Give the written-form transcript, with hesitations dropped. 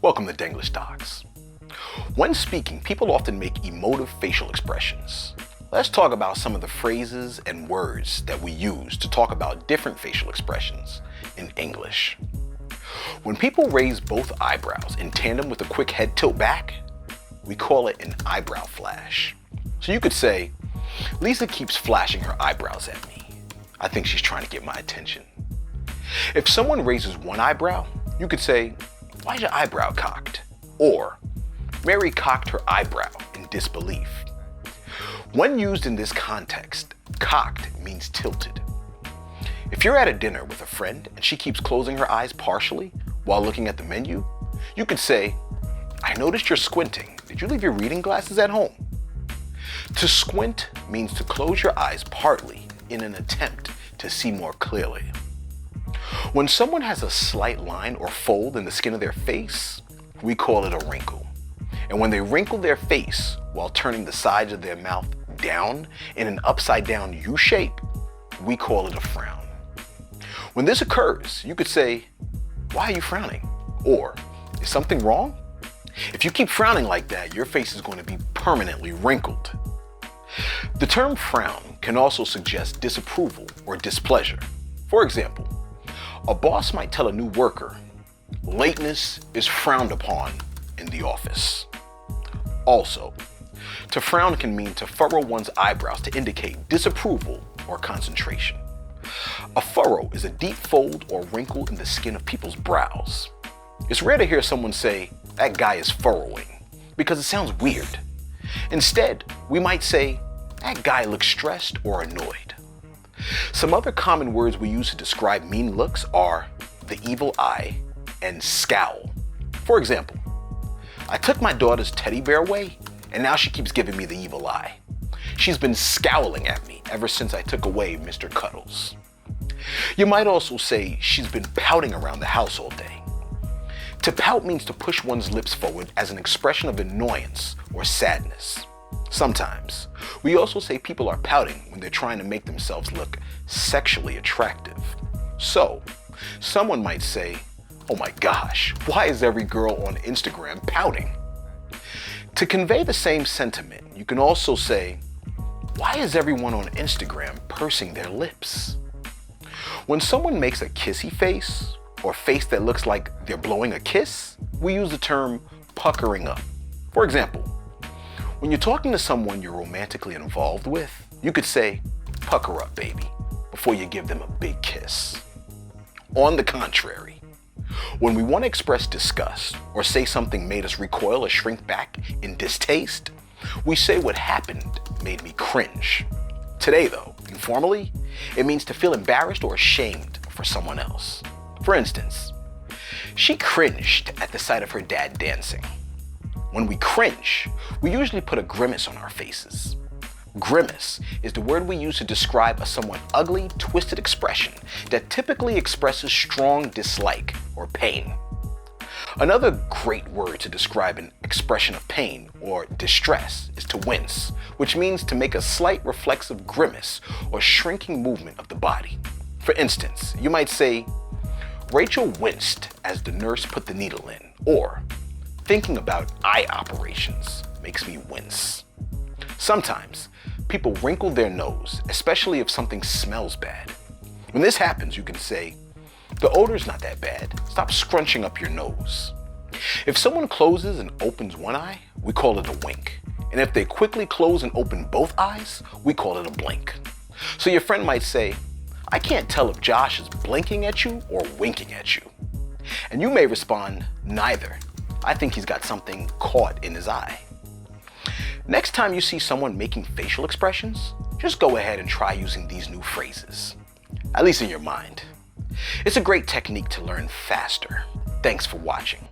Welcome to Denglisch Docs. When speaking, people often make emotive facial expressions. Let's talk about some of the phrases and words that we use to talk about different facial expressions in English. When people raise both eyebrows in tandem with a quick head tilt back, we call it an eyebrow flash. So you could say, Lisa keeps flashing her eyebrows at me. I think she's trying to get my attention. If someone raises one eyebrow, you could say, why's your eyebrow cocked? Or, Mary cocked her eyebrow in disbelief. When used in this context, cocked means tilted. If you're at a dinner with a friend and she keeps closing her eyes partially while looking at the menu, you could say, I noticed you're squinting. Did you leave your reading glasses at home? To squint means to close your eyes partly in an attempt to see more clearly. When someone has a slight line or fold in the skin of their face, we call it a wrinkle. And when they wrinkle their face while turning the sides of their mouth down in an upside down U shape, we call it a frown. When this occurs, you could say, why are you frowning? Or, is something wrong? If you keep frowning like that, your face is going to be permanently wrinkled. The term frown can also suggest disapproval or displeasure. For example, a boss might tell a new worker, lateness is frowned upon in the office. Also, to frown can mean to furrow one's eyebrows to indicate disapproval or concentration. A furrow is a deep fold or wrinkle in the skin of people's brows. It's rare to hear someone say, that guy is furrowing, because it sounds weird. Instead, we might say, that guy looks stressed or annoyed. Some other common words we use to describe mean looks are the evil eye and scowl. For example, I took my daughter's teddy bear away and now she keeps giving me the evil eye. She's been scowling at me ever since I took away Mr. Cuddles. You might also say she's been pouting around the house all day. To pout means to push one's lips forward as an expression of annoyance or sadness. Sometimes, we also say people are pouting when they're trying to make themselves look sexually attractive. So, someone might say, oh my gosh, why is every girl on Instagram pouting? To convey the same sentiment, you can also say, why is everyone on Instagram pursing their lips? When someone makes a kissy face, or face that looks like they're blowing a kiss, we use the term puckering up. For example, when you're talking to someone you're romantically involved with, you could say, pucker up, baby, before you give them a big kiss. On the contrary, when we want to express disgust or say something made us recoil or shrink back in distaste, we say what happened made me cringe. Today though, informally, it means to feel embarrassed or ashamed for someone else. For instance, she cringed at the sight of her dad dancing. When we cringe, we usually put a grimace on our faces. Grimace is the word we use to describe a somewhat ugly, twisted expression that typically expresses strong dislike or pain. Another great word to describe an expression of pain or distress is to wince, which means to make a slight reflexive grimace or shrinking movement of the body. For instance, you might say, Rachel winced as the nurse put the needle in, or thinking about eye operations makes me wince. Sometimes, people wrinkle their nose, especially if something smells bad. When this happens, you can say, the odor's not that bad, stop scrunching up your nose. If someone closes and opens one eye, we call it a wink. And if they quickly close and open both eyes, we call it a blink. So your friend might say, I can't tell if Josh is blinking at you or winking at you. And you may respond, neither. I think he's got something caught in his eye. Next time you see someone making facial expressions, just go ahead and try using these new phrases, at least in your mind. It's a great technique to learn faster. Thanks for watching.